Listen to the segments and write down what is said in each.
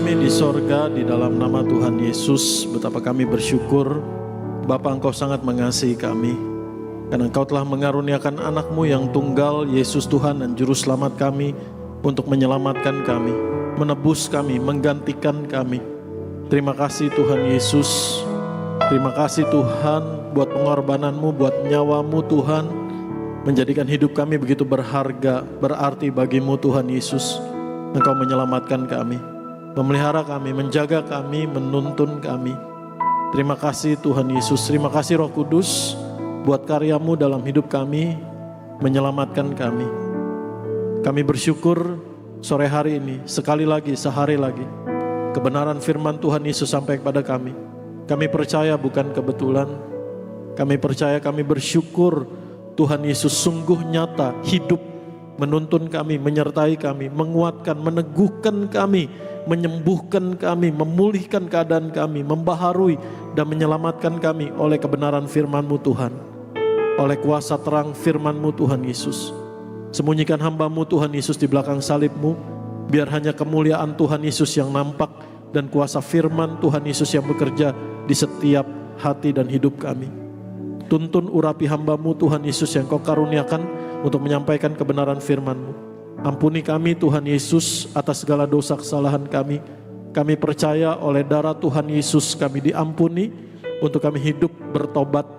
kami di sorga, di dalam nama Tuhan Yesus, betapa kami bersyukur Bapa, Engkau sangat mengasihi kami, karena Engkau telah mengaruniakan anak-Mu yang tunggal, Yesus Tuhan dan Juru Selamat kami, untuk menyelamatkan kami, menebus kami, menggantikan kami. Terima kasih Tuhan Yesus. Terima kasih Tuhan buat pengorbanan-Mu, buat nyawa-Mu Tuhan, menjadikan hidup kami begitu berharga, berarti bagi-Mu Tuhan Yesus. Engkau menyelamatkan kami, memelihara kami, menjaga kami, menuntun kami. Terima kasih Tuhan Yesus, terima kasih Roh Kudus buat karya-Mu dalam hidup kami, menyelamatkan kami. Kami bersyukur sore hari ini, sekali lagi, sehari lagi, kebenaran firman Tuhan Yesus sampai kepada kami. Kami percaya bukan kebetulan, kami percaya, kami bersyukur Tuhan Yesus sungguh nyata, hidup, menuntun kami, menyertai kami, menguatkan, meneguhkan kami, menyembuhkan kami, memulihkan keadaan kami, membaharui dan menyelamatkan kami oleh kebenaran firman-Mu Tuhan, oleh kuasa terang firman-Mu Tuhan Yesus. Sembunyikan hamba-Mu Tuhan Yesus di belakang salib-Mu, biar hanya kemuliaan Tuhan Yesus yang nampak dan kuasa firman Tuhan Yesus yang bekerja di setiap hati dan hidup kami. Tuntun urapi hamba-Mu Tuhan Yesus yang Kau karuniakan untuk menyampaikan kebenaran firman-Mu. Ampuni kami Tuhan Yesus atas segala dosa kesalahan kami. Kami percaya oleh darah Tuhan Yesus kami diampuni, untuk kami hidup bertobat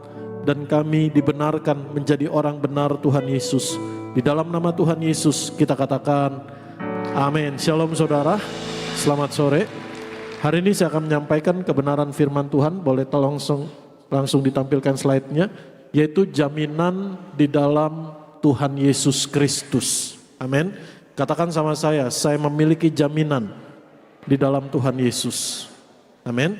dan kami dibenarkan menjadi orang benar Tuhan Yesus. Di dalam nama Tuhan Yesus kita katakan amin. Shalom saudara, selamat sore. Hari ini saya akan menyampaikan kebenaran firman Tuhan. Boleh tolong langsung ditampilkan slide-nya, yaitu jaminan di dalam Tuhan Yesus Kristus. Amin. Katakan sama saya memiliki jaminan di dalam Tuhan Yesus. Amin.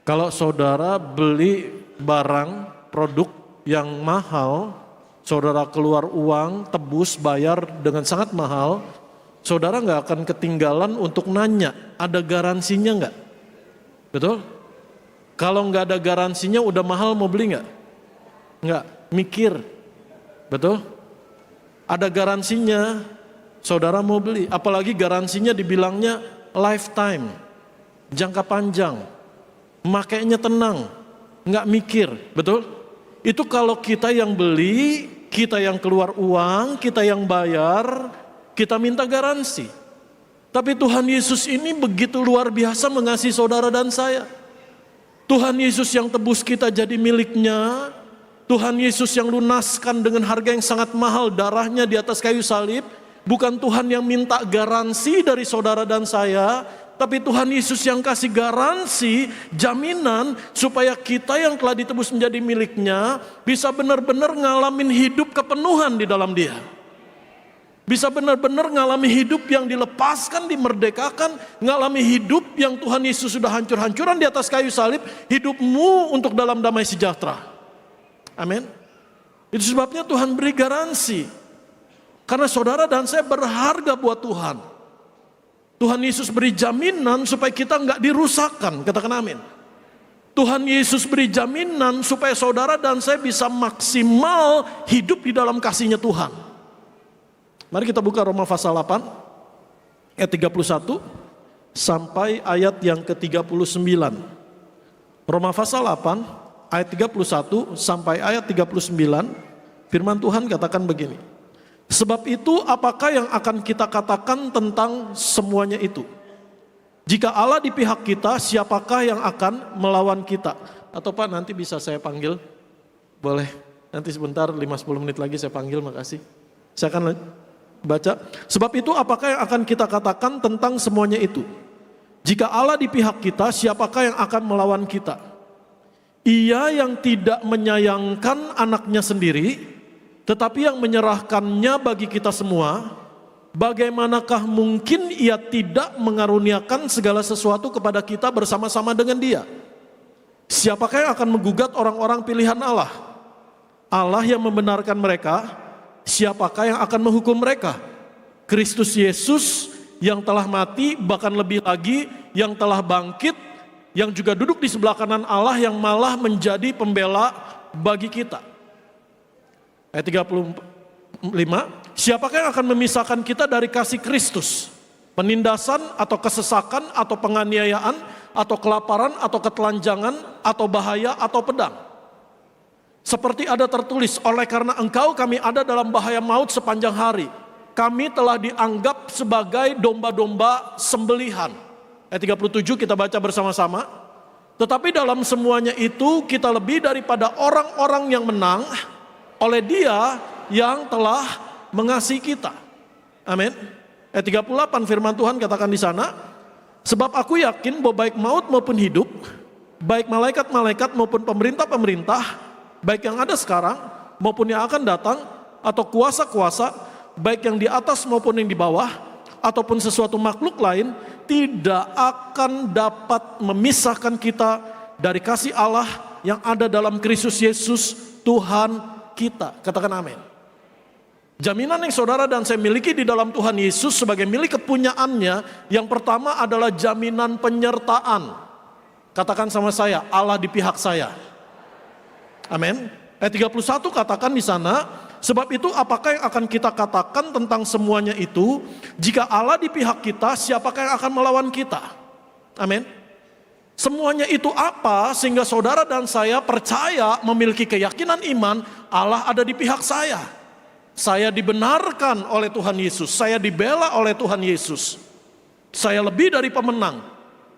Kalau saudara beli barang, produk yang mahal, saudara keluar uang, tebus, bayar dengan sangat mahal, saudara gak akan ketinggalan untuk nanya, ada garansinya gak? Betul? Kalau gak ada garansinya udah mahal, mau beli gak? Enggak, mikir. Betul? Ada garansinya, saudara mau beli. Apalagi garansinya dibilangnya lifetime, jangka panjang, makainya tenang, nggak mikir. Betul? Itu kalau kita yang beli, kita yang keluar uang, kita yang bayar, kita minta garansi. Tapi Tuhan Yesus ini begitu luar biasa mengasihi saudara dan saya. Tuhan Yesus yang tebus kita jadi miliknya, Tuhan Yesus yang lunaskan dengan harga yang sangat mahal darahnya di atas kayu salib. Bukan Tuhan yang minta garansi dari saudara dan saya, tapi Tuhan Yesus yang kasih garansi, jaminan supaya kita yang telah ditebus menjadi miliknya bisa benar-benar ngalamin hidup kepenuhan di dalam Dia. Bisa benar-benar ngalami hidup yang dilepaskan, dimerdekakan, ngalami hidup yang Tuhan Yesus sudah hancur-hancuran di atas kayu salib, hidupmu untuk dalam damai sejahtera. Amin. Itu sebabnya Tuhan beri garansi. Karena saudara dan saya berharga buat Tuhan. Tuhan Yesus beri jaminan supaya kita nggak dirusakkan. Katakan amin. Tuhan Yesus beri jaminan supaya saudara dan saya bisa maksimal hidup di dalam kasih-Nya Tuhan. Mari kita buka Roma pasal 8 ayat 31 sampai ayat yang ke-39. Roma pasal 8 ayat 31 sampai ayat 39, firman Tuhan katakan begini. Sebab itu apakah yang akan kita katakan tentang semuanya itu? Jika Allah di pihak kita, siapakah yang akan melawan kita? Atau Pak, nanti bisa saya panggil? Boleh, nanti sebentar 5-10 menit lagi saya panggil, makasih. Saya akan baca. Sebab itu apakah yang akan kita katakan tentang semuanya itu? Jika Allah di pihak kita, siapakah yang akan melawan kita? Ia yang tidak menyayangkan anaknya sendiri, tetapi yang menyerahkannya bagi kita semua, bagaimanakah mungkin Ia tidak mengaruniakan segala sesuatu kepada kita bersama-sama dengan Dia? Siapakah yang akan menggugat orang-orang pilihan Allah? Allah yang membenarkan mereka, siapakah yang akan menghukum mereka? Kristus Yesus yang telah mati, bahkan lebih lagi yang telah bangkit, yang juga duduk di sebelah kanan Allah, yang malah menjadi pembela bagi kita. Ayat 35, siapakah yang akan memisahkan kita dari kasih Kristus? Penindasan atau kesesakan atau penganiayaan atau kelaparan atau ketelanjangan atau bahaya atau pedang. Seperti ada tertulis, oleh karena engkau kami ada dalam bahaya maut sepanjang hari. Kami telah dianggap sebagai domba-domba sembelihan. Ayat 37 kita baca bersama-sama. Tetapi dalam semuanya itu kita lebih daripada orang-orang yang menang oleh Dia yang telah mengasihi kita. Amin. Ayat 38 firman Tuhan katakan di sana, sebab aku yakin bahwa baik maut maupun hidup, baik malaikat-malaikat maupun pemerintah-pemerintah, baik yang ada sekarang maupun yang akan datang, atau kuasa-kuasa, baik yang di atas maupun yang di bawah, ataupun sesuatu makhluk lain, tidak akan dapat memisahkan kita dari kasih Allah yang ada dalam Kristus Yesus Tuhan kita. Katakan amin. Jaminan yang saudara dan saya miliki di dalam Tuhan Yesus sebagai milik kepunyaannya, yang pertama adalah jaminan penyertaan. Katakan sama saya, Allah di pihak saya. Amin. Ayat 31 katakan di sana, sebab itu apakah yang akan kita katakan tentang semuanya itu? Jika Allah di pihak kita, siapakah yang akan melawan kita? Amin. Semuanya itu apa sehingga saudara dan saya percaya, memiliki keyakinan iman, Allah ada di pihak saya. Saya dibenarkan oleh Tuhan Yesus, saya dibela oleh Tuhan Yesus. Saya lebih dari pemenang.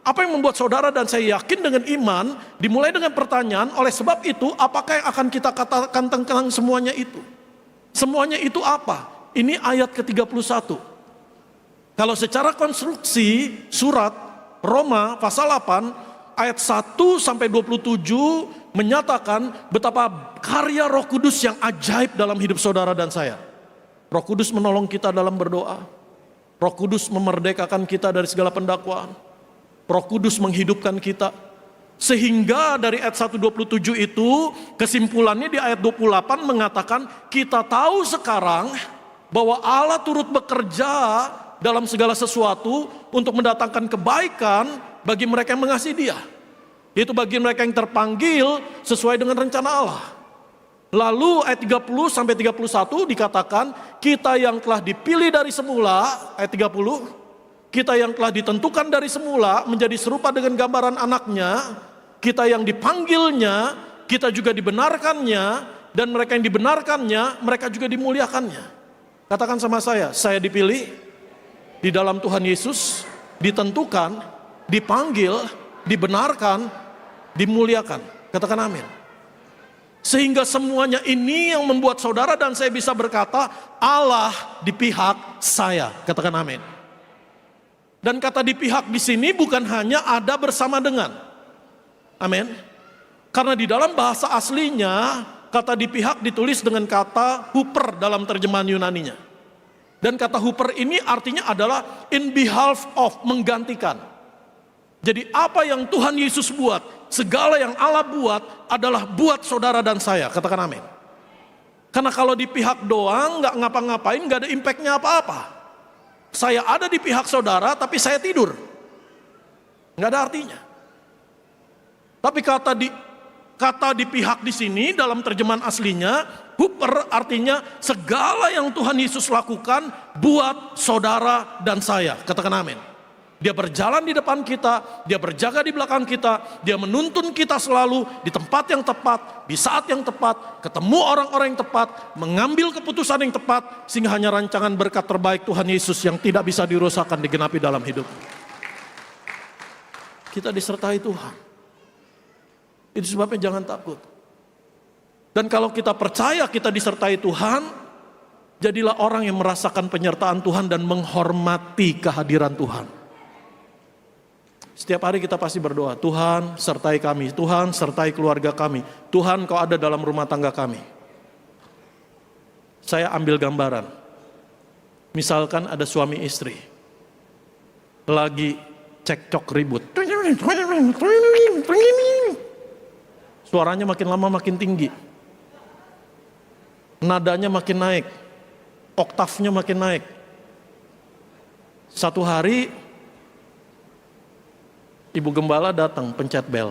Apa yang membuat saudara dan saya yakin dengan iman? Dimulai dengan pertanyaan, oleh sebab itu apakah yang akan kita katakan tentang semuanya itu? Semuanya itu apa? Ini ayat ke-31. Kalau secara konstruksi surat Roma pasal 8 ayat 1 sampai 27 menyatakan betapa karya Roh Kudus yang ajaib dalam hidup saudara dan saya. Roh Kudus menolong kita dalam berdoa. Roh Kudus memerdekakan kita dari segala pendakwaan. Roh Kudus menghidupkan kita. Sehingga dari ayat 1:27 itu kesimpulannya di ayat 28 mengatakan kita tahu sekarang bahwa Allah turut bekerja dalam segala sesuatu untuk mendatangkan kebaikan bagi mereka yang mengasihi Dia. Yaitu bagi mereka yang terpanggil sesuai dengan rencana Allah. Lalu ayat 30 sampai 31 dikatakan kita yang telah dipilih dari semula, ayat 30, kita yang telah ditentukan dari semula menjadi serupa dengan gambaran anaknya, kita yang dipanggilnya, kita juga dibenarkannya, dan mereka yang dibenarkannya, mereka juga dimuliakannya. Katakan sama saya dipilih di dalam Tuhan Yesus, ditentukan, dipanggil, dibenarkan, dimuliakan. Katakan amin. Sehingga semuanya ini yang membuat saudara dan saya bisa berkata, Allah di pihak saya. Katakan amin. Dan kata di pihak di sini bukan hanya ada bersama dengan. Amin. Karena di dalam bahasa aslinya, kata di pihak ditulis dengan kata huper dalam terjemahan Yunaninya. Dan kata huper ini artinya adalah in behalf of, menggantikan. Jadi apa yang Tuhan Yesus buat, segala yang Allah buat adalah buat saudara dan saya. Katakan amin. Karena kalau di pihak doang gak ngapa-ngapain, gak ada impactnya apa-apa. Saya ada di pihak saudara tapi saya tidur, gak ada artinya. Tapi kata di pihak di sini dalam terjemahan aslinya, huper artinya segala yang Tuhan Yesus lakukan buat saudara dan saya. Katakan amin. Dia berjalan di depan kita, dia berjaga di belakang kita, dia menuntun kita selalu di tempat yang tepat, di saat yang tepat, ketemu orang-orang yang tepat, mengambil keputusan yang tepat, sehingga hanya rancangan berkat terbaik Tuhan Yesus yang tidak bisa dirusakkan digenapi dalam hidup. Kita disertai Tuhan. Itu sebabnya jangan takut. Dan kalau kita percaya kita disertai Tuhan, jadilah orang yang merasakan penyertaan Tuhan dan menghormati kehadiran Tuhan. Setiap hari kita pasti berdoa, Tuhan sertai kami, Tuhan sertai keluarga kami, Tuhan Kau ada dalam rumah tangga kami. Saya ambil gambaran, misalkan ada suami istri, lagi cekcok ribut, suaranya makin lama makin tinggi, nadanya makin naik, oktavnya makin naik. Satu hari ibu gembala datang pencet bel,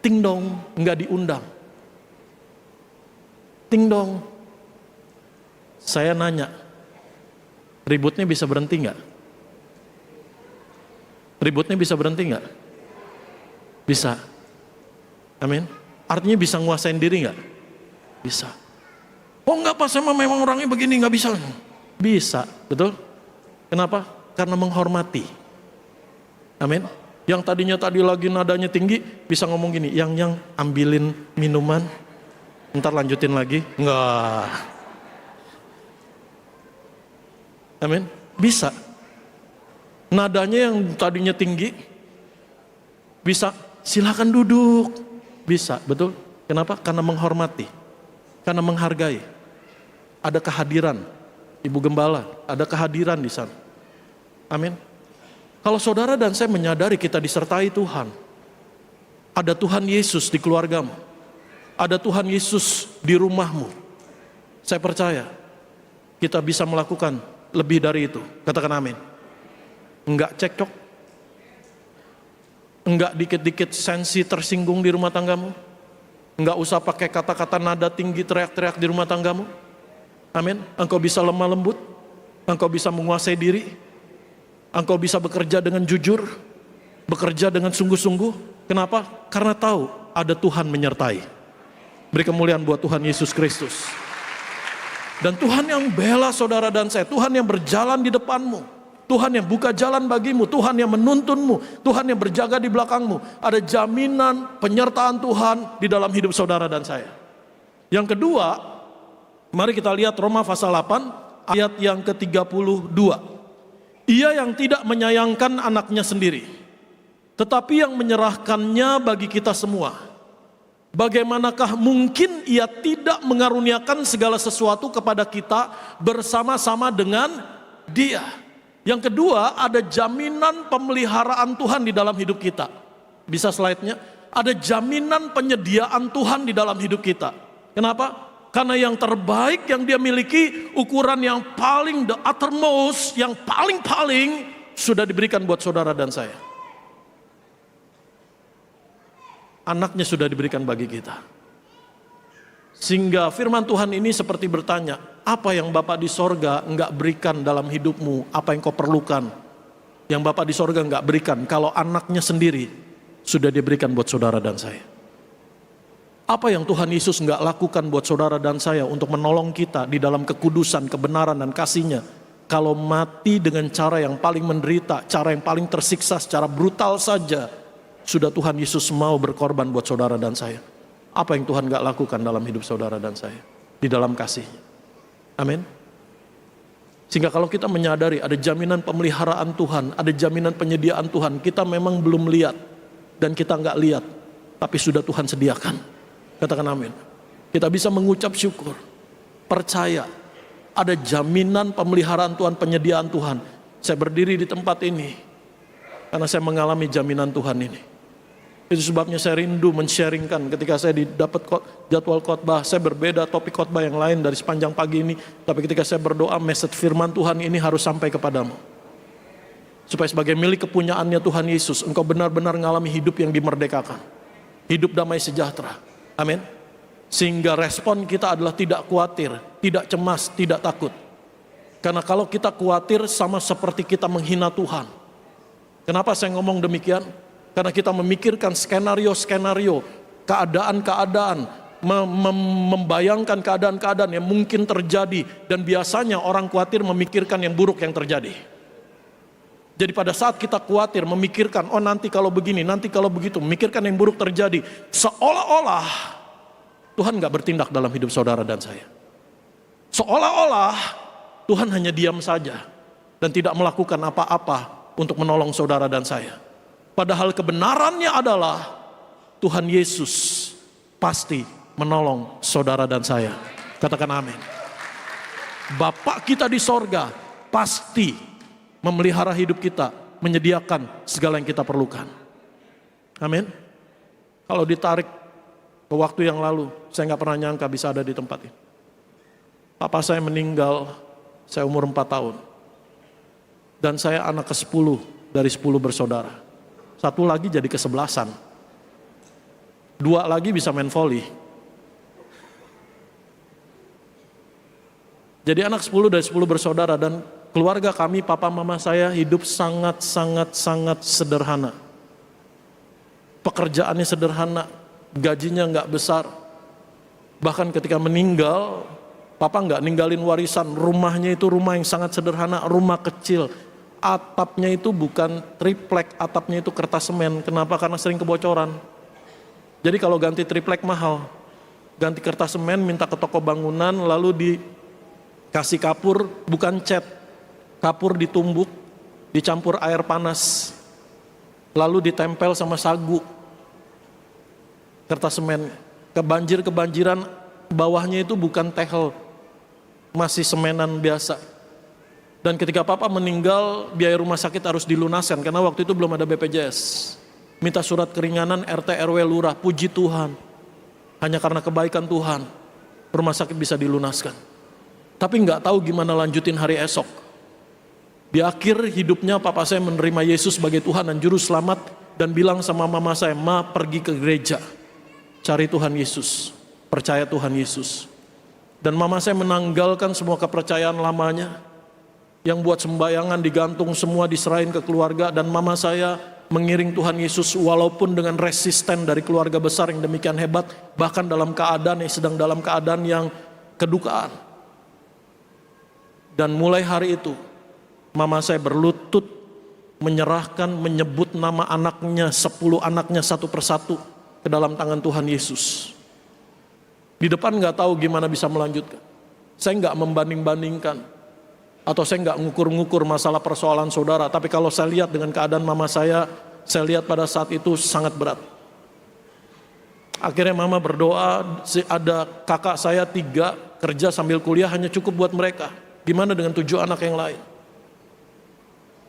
ting dong, nggak diundang. Ting dong. Saya nanya, ributnya bisa berhenti nggak? Ributnya bisa berhenti nggak? Bisa. Amin. Artinya bisa nguasain diri nggak? Bisa. Oh enggak Pak, saya memang orangnya begini, nggak bisa. Bisa, betul? Kenapa? Karena menghormati. Amin. Yang tadinya lagi nadanya tinggi, bisa ngomong gini, yang ambilin minuman, ntar lanjutin lagi. Enggak. Amin. Bisa. Nadanya yang tadinya tinggi, bisa silakan duduk. Bisa, betul? Kenapa? Karena menghormati. Karena menghargai. Ada kehadiran. Ibu Gembala, ada kehadiran di sana. Amin. Kalau saudara dan saya menyadari kita disertai Tuhan. Ada Tuhan Yesus di keluargamu. Ada Tuhan Yesus di rumahmu. Saya percaya kita bisa melakukan lebih dari itu. Katakan amin. Enggak cekcok. Enggak dikit-dikit sensi tersinggung di rumah tanggamu. Enggak usah pakai kata-kata nada tinggi teriak-teriak di rumah tanggamu. Amin. Engkau bisa lemah lembut. Engkau bisa menguasai diri. Engkau bisa bekerja dengan jujur. Bekerja dengan sungguh-sungguh. Kenapa? Karena tahu ada Tuhan menyertai. Beri kemuliaan buat Tuhan Yesus Kristus. Dan Tuhan yang bela saudara dan saya. Tuhan yang berjalan di depanmu. Tuhan yang buka jalan bagimu, Tuhan yang menuntunmu, Tuhan yang berjaga di belakangmu. Ada jaminan penyertaan Tuhan di dalam hidup saudara dan saya. Yang kedua, mari kita lihat Roma pasal 8 ayat yang ke-32. Ia yang tidak menyayangkan anaknya sendiri, tetapi yang menyerahkannya bagi kita semua. Bagaimanakah mungkin ia tidak mengaruniakan segala sesuatu kepada kita bersama-sama dengan Dia? Yang kedua, ada jaminan pemeliharaan Tuhan di dalam hidup kita. Bisa slide-nya? Ada jaminan penyediaan Tuhan di dalam hidup kita. Kenapa? Karena yang terbaik yang dia miliki, ukuran yang paling the uttermost, yang paling-paling sudah diberikan buat saudara dan saya. Anaknya sudah diberikan bagi kita. Sehingga firman Tuhan ini seperti bertanya, apa yang Bapa di sorga enggak berikan dalam hidupmu, apa yang kau perlukan, yang Bapa di sorga enggak berikan, kalau anaknya sendiri sudah diberikan buat saudara dan saya. Apa yang Tuhan Yesus enggak lakukan buat saudara dan saya untuk menolong kita di dalam kekudusan, kebenaran dan kasih-Nya, kalau mati dengan cara yang paling menderita, cara yang paling tersiksa, secara brutal saja, sudah Tuhan Yesus mau berkorban buat saudara dan saya. Apa yang Tuhan gak lakukan dalam hidup saudara dan saya di dalam kasih-Nya. Amin. Sehingga kalau kita menyadari ada jaminan pemeliharaan Tuhan, ada jaminan penyediaan Tuhan, kita memang belum lihat dan kita gak lihat, tapi sudah Tuhan sediakan. Katakan amin. Kita bisa mengucap syukur, percaya ada jaminan pemeliharaan Tuhan, penyediaan Tuhan. Saya berdiri di tempat ini karena saya mengalami jaminan Tuhan ini. Itu sebabnya saya rindu men-sharingkan ketika saya dapat jadwal khotbah. Saya berbeda topik khotbah yang lain dari sepanjang pagi ini. Tapi ketika saya berdoa, message firman Tuhan ini harus sampai kepadamu. Supaya sebagai milik kepunyaannya Tuhan Yesus, engkau benar-benar mengalami hidup yang dimerdekakan. Hidup damai sejahtera. Amin. Sehingga respon kita adalah tidak khawatir, tidak cemas, tidak takut. Karena kalau kita khawatir sama seperti kita menghina Tuhan. Kenapa saya ngomong demikian? Karena kita memikirkan skenario-skenario, keadaan-keadaan, membayangkan keadaan-keadaan yang mungkin terjadi. Dan biasanya orang khawatir memikirkan yang buruk yang terjadi. Jadi pada saat kita khawatir memikirkan, oh nanti kalau begini, nanti kalau begitu, memikirkan yang buruk terjadi. Seolah-olah Tuhan gak bertindak dalam hidup saudara dan saya. Seolah-olah Tuhan hanya diam saja dan tidak melakukan apa-apa untuk menolong saudara dan saya. Padahal kebenarannya adalah Tuhan Yesus pasti menolong saudara dan saya. Katakan amin. Bapa kita di sorga pasti memelihara hidup kita, menyediakan segala yang kita perlukan. Amin. Kalau ditarik ke waktu yang lalu, saya gak pernah nyangka bisa ada di tempat ini. Papa saya meninggal, saya umur 4 tahun. Dan saya anak ke-10 dari 10 bersaudara. Satu lagi jadi ke-11. 2 lagi bisa main volley. Jadi anak 10 dari 10 bersaudara, dan Keluarga kami, papa mama saya hidup sangat sederhana. Pekerjaannya sederhana, gajinya nggak besar. Bahkan ketika meninggal, papa nggak ninggalin warisan. Rumahnya itu rumah yang sangat sederhana, rumah kecil. Atapnya itu bukan triplek, atapnya itu kertas semen. Kenapa? Karena sering kebocoran. Jadi kalau ganti triplek mahal. Ganti kertas semen, minta ke toko bangunan, lalu dikasih kapur, bukan cat. Kapur ditumbuk, dicampur air panas, lalu ditempel sama sagu. Kertas semen. Kebanjiran, bawahnya itu bukan tehel, masih semenan biasa. Dan ketika papa meninggal, biaya rumah sakit harus dilunaskan, karena waktu itu belum ada BPJS. Minta surat keringanan RT RW lurah, puji Tuhan. Hanya karena kebaikan Tuhan, rumah sakit bisa dilunaskan. Tapi nggak tahu gimana lanjutin hari esok. Di akhir hidupnya papa saya menerima Yesus sebagai Tuhan dan Juru Selamat, dan bilang sama mama saya, "Ma, pergi ke gereja, cari Tuhan Yesus, percaya Tuhan Yesus." Dan mama saya menanggalkan semua kepercayaan lamanya, yang buat sembayangan digantung semua diserahin ke keluarga, dan mama saya mengiring Tuhan Yesus walaupun dengan resisten dari keluarga besar yang demikian hebat, bahkan dalam keadaan yang sedang dalam keadaan yang kedukaan. Dan mulai hari itu mama saya berlutut menyerahkan, menyebut nama anaknya, 10 anaknya satu persatu ke dalam tangan Tuhan Yesus. Di depan nggak tahu gimana bisa melanjutkan. Saya nggak membanding-bandingkan, atau saya nggak ngukur-ngukur masalah persoalan saudara. Tapi kalau saya lihat dengan keadaan mama saya lihat pada saat itu sangat berat. Akhirnya mama berdoa, ada kakak saya 3 kerja sambil kuliah hanya cukup buat mereka. Gimana dengan 7 anak yang lain?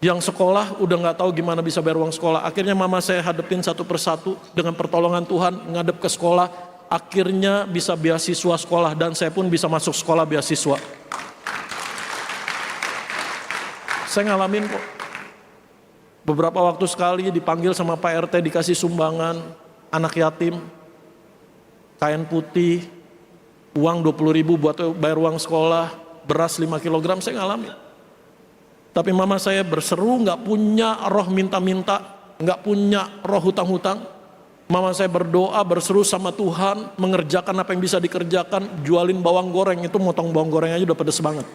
Yang sekolah udah nggak tahu gimana bisa bayar uang sekolah. Akhirnya mama saya hadepin satu persatu, dengan pertolongan Tuhan ngadep ke sekolah. Akhirnya bisa beasiswa sekolah, dan saya pun bisa masuk sekolah beasiswa. Saya ngalamin kok. Beberapa waktu sekali dipanggil sama Pak RT, dikasih sumbangan anak yatim, kain putih, uang 20.000 buat bayar uang sekolah, beras 5 kg, saya ngalamin. Tapi mama saya berseru, nggak punya roh minta-minta, nggak punya roh hutang-hutang. Mama saya berdoa, berseru sama Tuhan, mengerjakan apa yang bisa dikerjakan, jualin bawang goreng, itu motong bawang goreng aja udah pedes banget.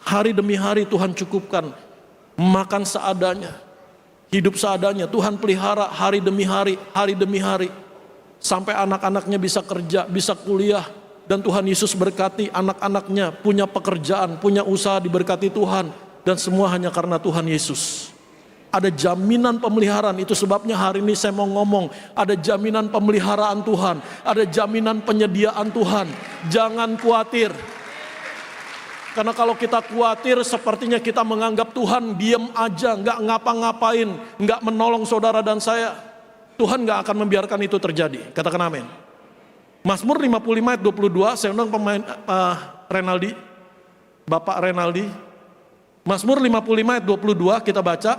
Hari demi hari Tuhan cukupkan, makan seadanya, hidup seadanya. Tuhan pelihara hari demi hari, sampai anak-anaknya bisa kerja, bisa kuliah. Dan Tuhan Yesus berkati anak-anaknya, punya pekerjaan, punya usaha, diberkati Tuhan. Dan semua hanya karena Tuhan Yesus. Ada jaminan pemeliharaan, itu sebabnya hari ini saya mau ngomong, ada jaminan pemeliharaan Tuhan, ada jaminan penyediaan Tuhan. Jangan khawatir. Karena kalau kita khawatir, sepertinya kita menganggap Tuhan diam aja, nggak ngapa-ngapain, nggak menolong saudara dan saya. Tuhan nggak akan membiarkan itu terjadi. Katakan amin. Mazmur 55 ayat 22, saya undang pemain Renaldi, Bapak Renaldi. Mazmur 55 ayat 22 kita baca.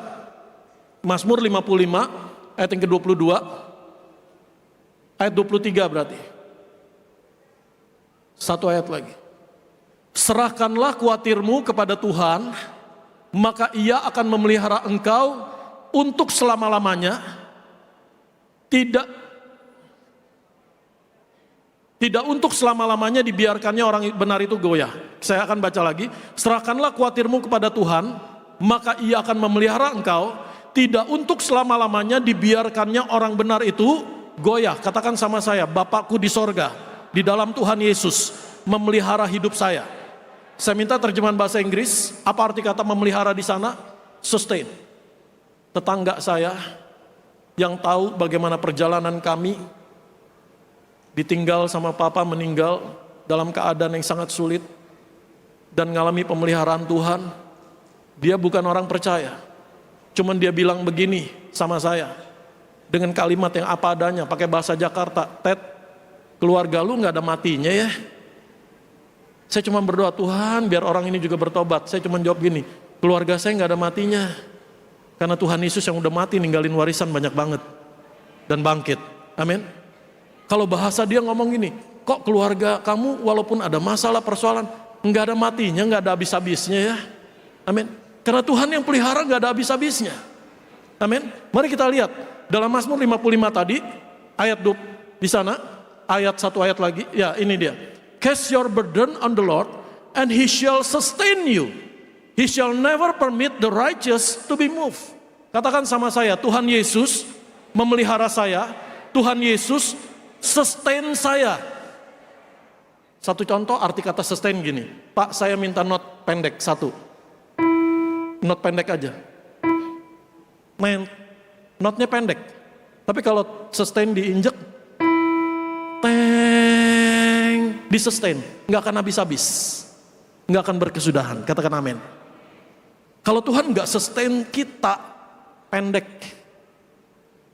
Mazmur 55 ayat yang ke-22, ayat 23 berarti. Satu ayat lagi. Serahkanlah khawatirmu kepada Tuhan, maka Ia akan memelihara engkau untuk selama-lamanya. Tidak untuk selama-lamanya dibiarkannya orang benar itu goyah. Saya akan baca lagi. Serahkanlah khawatirmu kepada Tuhan, maka Ia akan memelihara engkau. Tidak untuk selama-lamanya dibiarkannya orang benar itu goyah. Katakan sama saya, Bapakku di sorga, di dalam Tuhan Yesus, memelihara hidup saya. Saya minta terjemahan bahasa Inggris. Apa arti kata memelihara di sana? Sustain. Tetangga saya yang tahu bagaimana perjalanan kami, ditinggal sama papa, meninggal dalam keadaan yang sangat sulit, dan mengalami pemeliharaan Tuhan. Dia bukan orang percaya, cuman dia bilang begini sama saya, dengan kalimat yang apa adanya, pakai bahasa Jakarta, Ted, keluarga lu gak ada matinya ya. Saya cuma berdoa, Tuhan biar orang ini juga bertobat. Saya cuma jawab gini, keluarga saya gak ada matinya, karena Tuhan Yesus yang udah mati ninggalin warisan banyak banget, dan bangkit. Amin. Kalau bahasa dia ngomong gini, kok keluarga kamu walaupun ada masalah persoalan, Nggak ada matinya, nggak ada habis-habisnya ya. Amin. Karena Tuhan yang pelihara nggak ada habis-habisnya. Amin. Mari kita lihat dalam Mazmur 55 tadi, ayat 2 di sana, ayat 1 ayat lagi. Ya, ini dia. Cast your burden on the Lord, and He shall sustain you. He shall never permit the righteous to be moved. Katakan sama saya, Tuhan Yesus memelihara saya. Tuhan Yesus sustain saya. Satu contoh arti kata sustain gini. Pak, saya minta not pendek satu. Not pendek aja. Notnya pendek. Tapi kalau sustain diinjek, di sustain, nggak akan habis-habis, nggak akan berkesudahan. Katakan amin. Kalau Tuhan nggak sustain kita, pendek.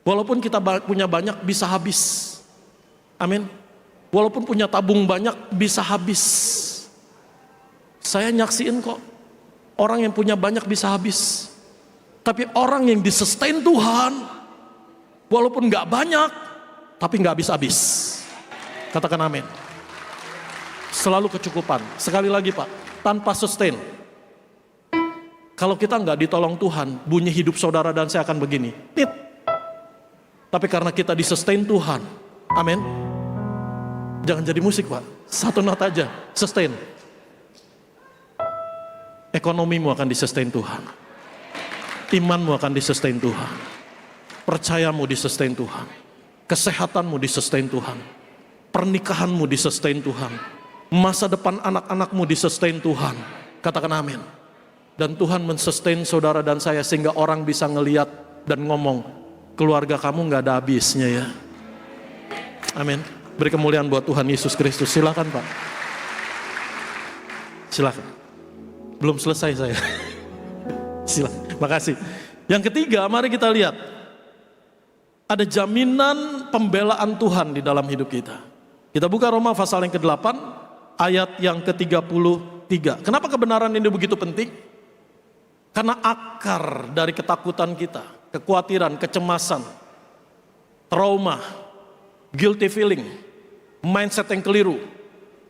Walaupun kita punya banyak, bisa habis. Amin. Walaupun punya tabung banyak, bisa habis. Saya nyaksiin kok, orang yang punya banyak bisa habis. Tapi orang yang disustain Tuhan, walaupun nggak banyak, tapi nggak habis-habis. Katakan amin. Selalu kecukupan. Sekali lagi Pak, tanpa sustain. Kalau kita nggak ditolong Tuhan, bunyi hidup saudara dan saya akan begini. Tit. Tapi karena kita disustain Tuhan, amin. Jangan jadi musik Pak, satu not aja, sustain. Ekonomimu akan disustain Tuhan. Imanmu akan disustain Tuhan. Percayamu disustain Tuhan. Kesehatanmu disustain Tuhan. Pernikahanmu disustain Tuhan. Masa depan anak-anakmu disustain Tuhan. Katakan amin. Dan Tuhan mensustain saudara dan saya sehingga orang bisa ngeliat dan ngomong, keluarga kamu gak ada habisnya ya. Amin. Beri kemuliaan buat Tuhan Yesus Kristus. Silakan Pak. Silakan. Belum selesai saya. Silakan. Makasih. Yang ketiga, mari kita lihat. Ada jaminan pembelaan Tuhan di dalam hidup kita. Kita buka Roma pasal yang ke-8, ayat yang ke-33. Kenapa kebenaran ini begitu penting? Karena akar dari ketakutan kita, kekhawatiran, kecemasan, trauma, guilty feeling, mindset yang keliru,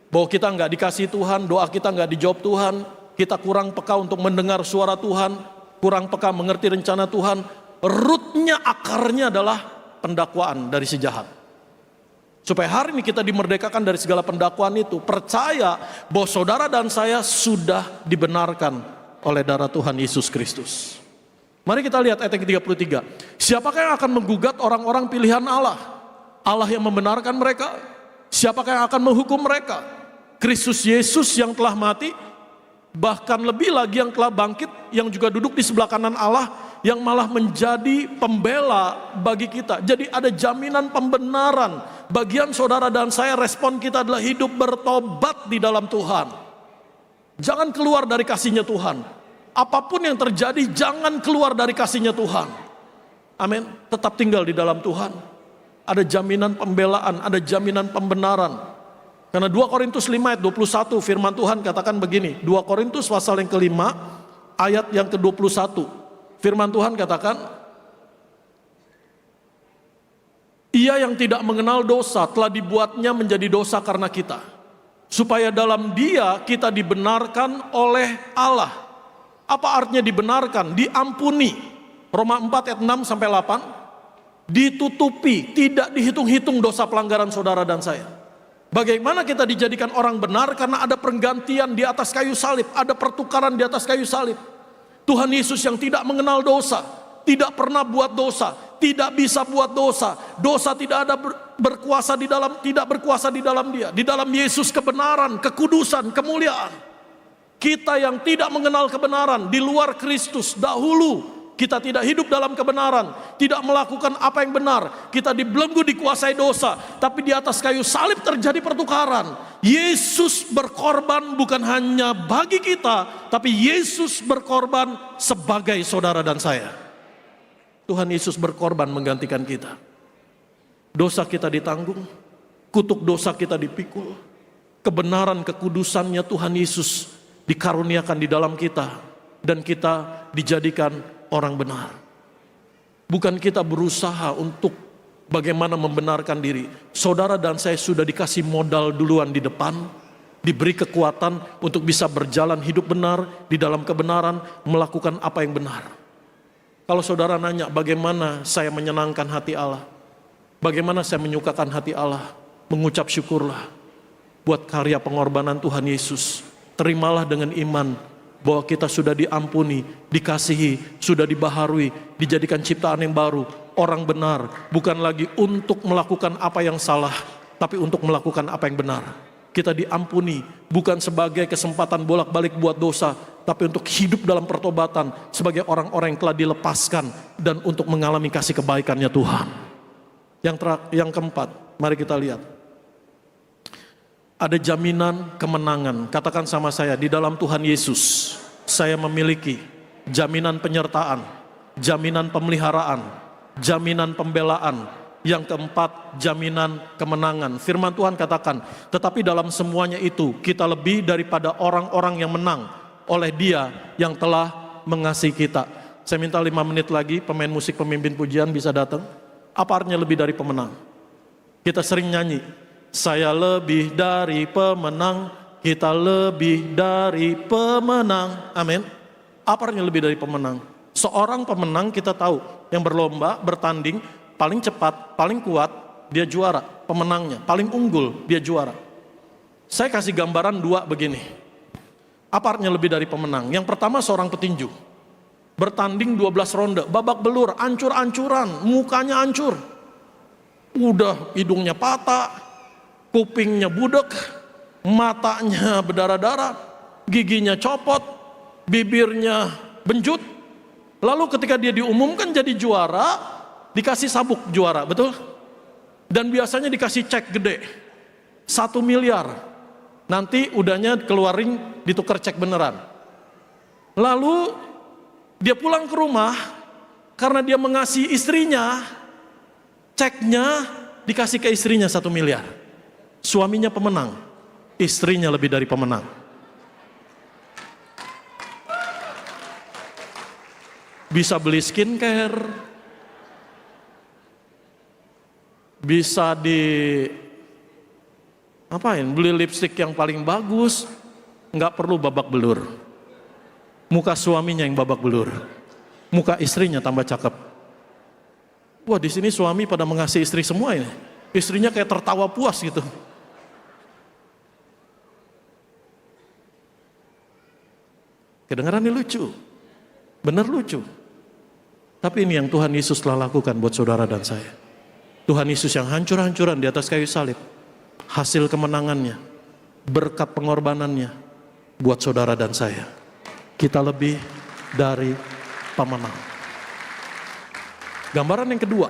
bahwa kita nggak dikasih Tuhan, doa kita nggak dijawab Tuhan, kita kurang peka untuk mendengar suara Tuhan, kurang peka mengerti rencana Tuhan. Rootnya, akarnya adalah pendakwaan dari si jahat. Supaya hari ini kita dimerdekakan dari segala pendakwaan itu, percaya bahwa saudara dan saya sudah dibenarkan oleh darah Tuhan Yesus Kristus. Mari kita lihat ayat yang ke-33. Siapakah yang akan menggugat orang-orang pilihan Allah? Allah yang membenarkan mereka. Siapakah yang akan menghukum mereka? Kristus Yesus yang telah mati, bahkan lebih lagi yang telah bangkit, yang juga duduk di sebelah kanan Allah, yang malah menjadi pembela bagi kita. Jadi ada jaminan pembenaran. Bagian saudara dan saya, respon kita adalah hidup bertobat di dalam Tuhan. Jangan keluar dari kasihnya Tuhan. Apapun yang terjadi, jangan keluar dari kasihnya Tuhan. Amin. Tetap tinggal di dalam Tuhan. Ada jaminan pembelaan, ada jaminan pembenaran. Karena 2 Korintus 5 ayat 21 firman Tuhan katakan begini. 2 Korintus pasal yang ke-5 ayat yang ke-21. Firman Tuhan katakan, Ia yang tidak mengenal dosa telah dibuatnya menjadi dosa karena kita, supaya dalam Dia kita dibenarkan oleh Allah. Apa artinya dibenarkan? Diampuni. Roma 4 ayat 6 sampai 8. Ditutupi, tidak dihitung-hitung dosa pelanggaran saudara dan saya. Bagaimana kita dijadikan orang benar? Karena ada pergantian di atas kayu salib, ada pertukaran di atas kayu salib. Tuhan Yesus yang tidak mengenal dosa, tidak pernah buat dosa, tidak bisa buat dosa. Dosa tidak ada berkuasa di dalam, tidak berkuasa di dalam Dia. Di dalam Yesus kebenaran, kekudusan, kemuliaan. Kita yang tidak mengenal kebenaran di luar Kristus dahulu, kita tidak hidup dalam kebenaran, tidak melakukan apa yang benar. Kita dibelenggu, dikuasai dosa. Tapi di atas kayu salib terjadi pertukaran. Yesus berkorban bukan hanya bagi kita, tapi Yesus berkorban sebagai saudara dan saya. Tuhan Yesus berkorban menggantikan kita. Dosa kita ditanggung, kutuk dosa kita dipikul. Kebenaran kekudusannya Tuhan Yesus dikaruniakan di dalam kita. Dan kita dijadikan orang benar. Bukan kita berusaha untuk bagaimana membenarkan diri. Saudara dan saya sudah dikasih modal duluan di depan. diberi kekuatan untuk bisa berjalan hidup benar, di dalam kebenaran, melakukan apa yang benar. Kalau saudara nanya bagaimana saya menyenangkan hati Allah, bagaimana saya menyukakan hati Allah, mengucap syukurlah buat karya pengorbanan Tuhan Yesus. Terimalah dengan iman bahwa kita sudah diampuni, dikasihi, sudah dibaharui, dijadikan ciptaan yang baru, orang benar, bukan lagi untuk melakukan apa yang salah, tapi untuk melakukan apa yang benar. Kita diampuni bukan sebagai kesempatan bolak-balik buat dosa, tapi untuk hidup dalam pertobatan sebagai orang-orang yang telah dilepaskan dan untuk mengalami kasih kebaikannya Tuhan. Yang keempat, mari kita lihat. Ada jaminan kemenangan. Katakan sama saya, di dalam Tuhan Yesus saya memiliki jaminan penyertaan, jaminan pemeliharaan, jaminan pembelaan. Yang keempat, jaminan kemenangan. Firman Tuhan katakan, tetapi dalam semuanya itu kita lebih daripada orang-orang yang menang oleh Dia yang telah mengasihi kita. Saya minta 5 menit lagi, pemain musik pemimpin pujian bisa datang. Apa artinya lebih dari pemenang? Kita sering nyanyi, saya lebih dari pemenang, kita lebih dari pemenang. Amin. Apa artinya lebih dari pemenang? Seorang pemenang kita tahu, yang berlomba, bertanding, paling cepat, paling kuat, dia juara, pemenangnya. Paling unggul, dia juara. Saya kasih gambaran 2 begini. Apa artinya lebih dari pemenang? Yang pertama seorang petinju. Bertanding 12 ronde, babak belur, ancur-ancuran, mukanya hancur. Udah hidungnya patah, kupingnya budek, matanya berdarah-darah, giginya copot, bibirnya benjut. Lalu ketika dia diumumkan jadi juara, dikasih sabuk juara, betul? Dan biasanya dikasih cek gede, 1 miliar. Nanti udahnya keluarin ditukar cek beneran. Lalu dia pulang ke rumah, karena dia mengasihi istrinya, ceknya dikasih ke istrinya 1 miliar. Suaminya pemenang, istrinya lebih dari pemenang. Bisa beli skincare, bisa beli lipstik yang paling bagus, nggak perlu babak belur. Muka suaminya yang babak belur, muka istrinya tambah cakep. Wah, di sini suami pada mengasihi istri semua ini. Istrinya kayak tertawa puas gitu. Kedengaran ini lucu, bener lucu. Tapi ini yang Tuhan Yesus telah lakukan buat saudara dan saya. Tuhan Yesus yang hancur-hancuran di atas kayu salib, hasil kemenangannya, berkat pengorbanannya buat saudara dan saya. Kita lebih dari pemenang. Gambaran yang kedua,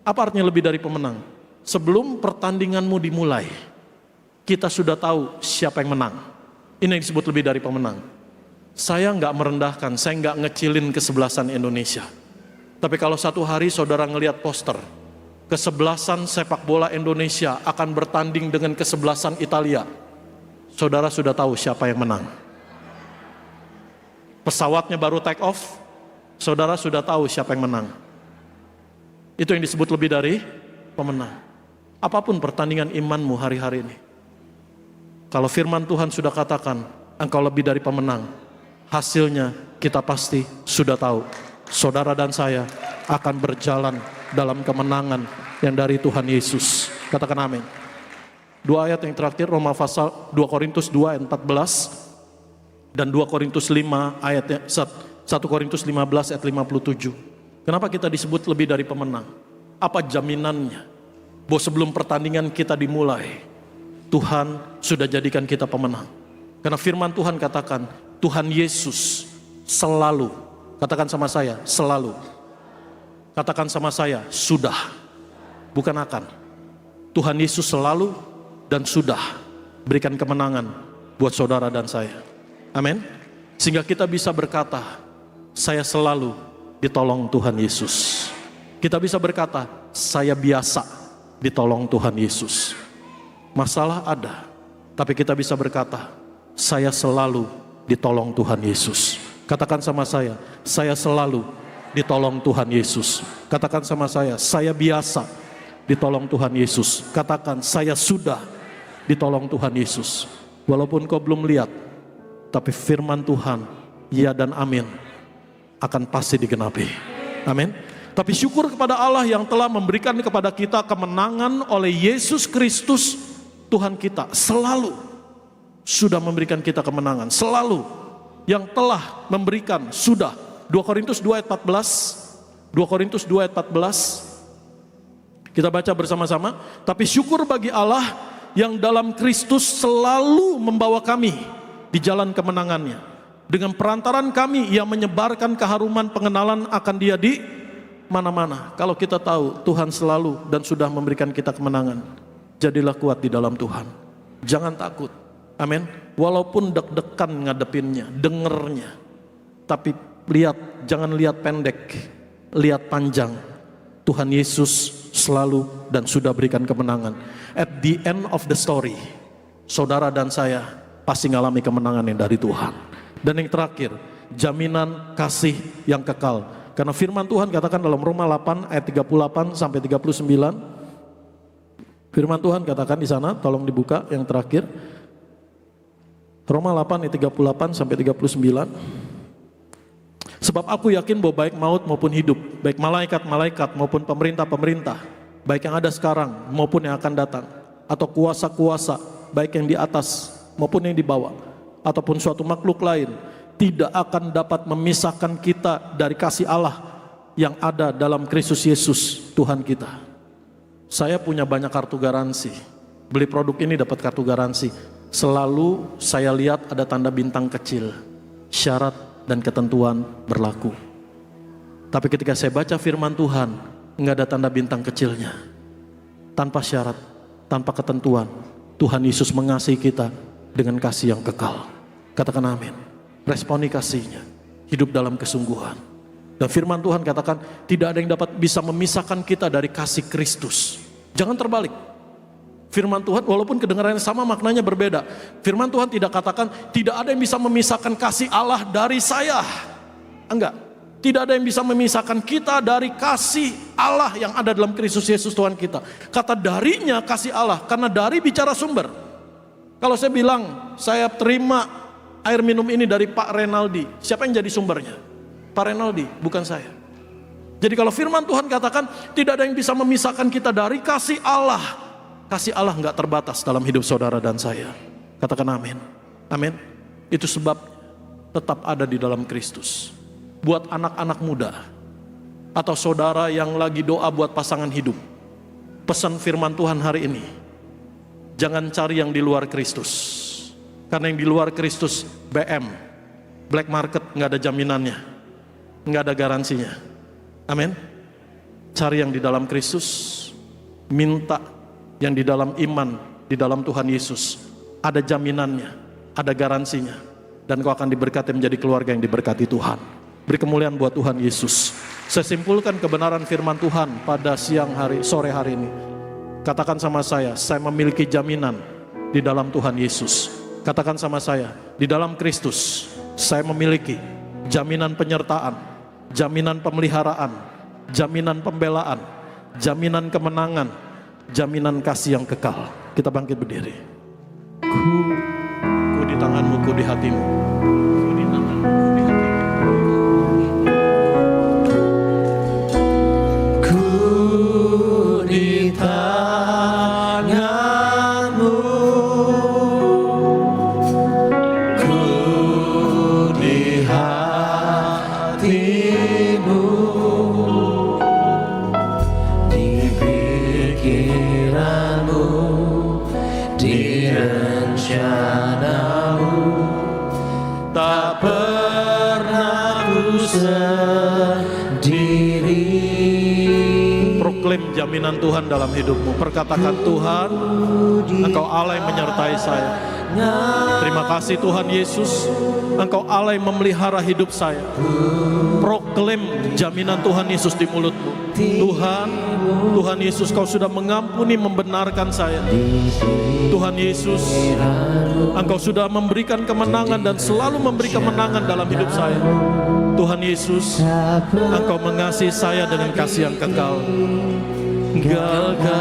apa artinya lebih dari pemenang? Sebelum pertandinganmu dimulai, kita sudah tahu siapa yang menang. Ini yang disebut lebih dari pemenang. Saya nggak merendahkan, saya nggak ngecilin kesebelasan Indonesia. Tapi kalau satu hari saudara ngelihat poster, kesebelasan sepak bola Indonesia akan bertanding dengan kesebelasan Italia, saudara sudah tahu siapa yang menang. Pesawatnya baru take off, saudara sudah tahu siapa yang menang. Itu yang disebut lebih dari pemenang. Apapun pertandingan imanmu hari-hari ini, kalau firman Tuhan sudah katakan engkau lebih dari pemenang, hasilnya kita pasti sudah tahu. Saudara dan saya akan berjalan dalam kemenangan yang dari Tuhan Yesus. Katakan amin. 2 ayat yang terakhir, Roma pasal 2 Korintus 2 ayat 14 dan 2 Korintus 5 ayat 1 Korintus 15 ayat 57. Kenapa kita disebut lebih dari pemenang? Apa jaminannya bahwa sebelum pertandingan kita dimulai, Tuhan sudah jadikan kita pemenang? Karena firman Tuhan katakan, Tuhan Yesus selalu, katakan sama saya, selalu. Katakan sama saya, sudah, bukan akan. Tuhan Yesus selalu dan sudah berikan kemenangan buat saudara dan saya. Amin. Sehingga kita bisa berkata, saya selalu ditolong Tuhan Yesus. Kita bisa berkata, saya biasa ditolong Tuhan Yesus. Masalah ada, tapi kita bisa berkata, saya selalu ditolong Tuhan Yesus. Katakan sama saya selalu ditolong Tuhan Yesus. Katakan sama saya biasa ditolong Tuhan Yesus. Katakan, saya sudah ditolong Tuhan Yesus. Walaupun kau belum lihat, tapi firman Tuhan, ya dan amin, akan pasti digenapi. Amin. Tapi syukur kepada Allah yang telah memberikan kepada kita kemenangan oleh Yesus Kristus Tuhan kita. Selalu sudah memberikan kita kemenangan. Selalu yang telah memberikan sudah. 2 Korintus 2 ayat 14. 2 Korintus 2 ayat 14. Kita baca bersama-sama. Tapi syukur bagi Allah yang dalam Kristus selalu membawa kami di jalan kemenangannya. Dengan perantaran kami ia menyebarkan keharuman pengenalan akan Dia di mana-mana. Kalau kita tahu Tuhan selalu dan sudah memberikan kita kemenangan, jadilah kuat di dalam Tuhan. Jangan takut. Amin. Walaupun deg-degan ngadepinnya, dengernya, tapi lihat, jangan lihat pendek, lihat panjang. Tuhan Yesus selalu dan sudah berikan kemenangan. At the end of the story, saudara dan saya pasti mengalami kemenangan yang dari Tuhan. Dan yang terakhir, jaminan kasih yang kekal. Karena firman Tuhan katakan dalam Roma 8 ayat 38 sampai 39. Firman Tuhan katakan di sana, tolong dibuka yang terakhir. Roma 8 ayat 38 sampai 39. Sebab aku yakin bahwa baik maut maupun hidup, baik malaikat-malaikat maupun pemerintah-pemerintah, baik yang ada sekarang maupun yang akan datang, atau kuasa-kuasa, baik yang di atas maupun yang di bawah, ataupun suatu makhluk lain, tidak akan dapat memisahkan kita dari kasih Allah yang ada dalam Kristus Yesus Tuhan kita. Saya punya banyak kartu garansi. Beli produk ini dapat kartu garansi. Selalu saya lihat ada tanda bintang kecil, syarat dan ketentuan berlaku. Tapi ketika saya baca firman Tuhan, nggak ada tanda bintang kecilnya. Tanpa syarat, tanpa ketentuan, Tuhan Yesus mengasihi kita dengan kasih yang kekal. Katakan amin. Responi kasihnya, hidup dalam kesungguhan. Dan firman Tuhan katakan, tidak ada yang dapat bisa memisahkan kita dari kasih Kristus. Jangan terbalik. Firman Tuhan walaupun kedengarannya sama, maknanya berbeda. Firman Tuhan tidak katakan tidak ada yang bisa memisahkan kasih Allah dari saya. Enggak. Tidak ada yang bisa memisahkan kita dari kasih Allah yang ada dalam Kristus Yesus Tuhan kita. Kata darinya kasih Allah, karena dari bicara sumber. Kalau saya bilang saya terima air minum ini dari Pak Renaldi, siapa yang jadi sumbernya? Pak Renaldi, bukan saya. Jadi kalau firman Tuhan katakan tidak ada yang bisa memisahkan kita dari kasih Allah. Kasih Allah nggak terbatas dalam hidup saudara dan saya. Katakan amin. Amin. Itu sebab tetap ada di dalam Kristus. Buat anak-anak muda atau saudara yang lagi doa buat pasangan hidup, pesan firman Tuhan hari ini, jangan cari yang di luar Kristus. Karena yang di luar Kristus BM, black market, nggak ada jaminannya, nggak ada garansinya. Amin. Cari yang di dalam Kristus, minta yang di dalam iman, di dalam Tuhan Yesus. Ada jaminannya, ada garansinya. Dan kau akan diberkati menjadi keluarga yang diberkati Tuhan. Beri kemuliaan buat Tuhan Yesus. Saya simpulkan kebenaran firman Tuhan pada sore hari ini. Katakan sama saya memiliki jaminan di dalam Tuhan Yesus. Katakan sama saya, di dalam Kristus, saya memiliki jaminan penyertaan, jaminan pemeliharaan, jaminan pembelaan, jaminan kemenangan, jaminan kasih yang kekal. Kita bangkit berdiri. Ku di tanganmu, ku di hatimu. Ku di tanganmu, ku di hatimu. Ku di tanganmu, ku di hatimu. Tak pernah ku sendiri. Proklaim jaminan Tuhan dalam hidupmu. Perkatakan, Tuhan, Engkau Allah yang menyertai saya. Terima kasih Tuhan Yesus, Engkau Allah yang memelihara hidup saya. Proklaim jaminan Tuhan Yesus di mulutmu. Tuhan Yesus, Kau sudah mengampuni, membenarkan saya. Tuhan Yesus, Engkau sudah memberikan kemenangan dan selalu memberi kemenangan dalam hidup saya. Tuhan Yesus, Engkau mengasihi saya dengan kasih yang kekal. Galkan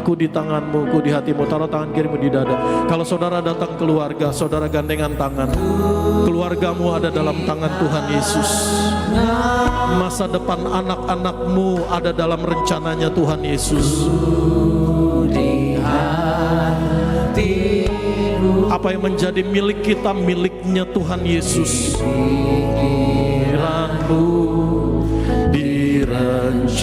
ku ku di tanganmu, ku di hatimu. Taruh tangan kirimu di dada. Kalau saudara datang keluarga, saudara gandengan tangan. Keluargamu ada dalam tangan Tuhan Yesus. Masa depan anak-anakmu ada dalam rencananya Tuhan Yesus. Apa yang menjadi milik kita, miliknya Tuhan Yesus. Pikiranmu di rencanamu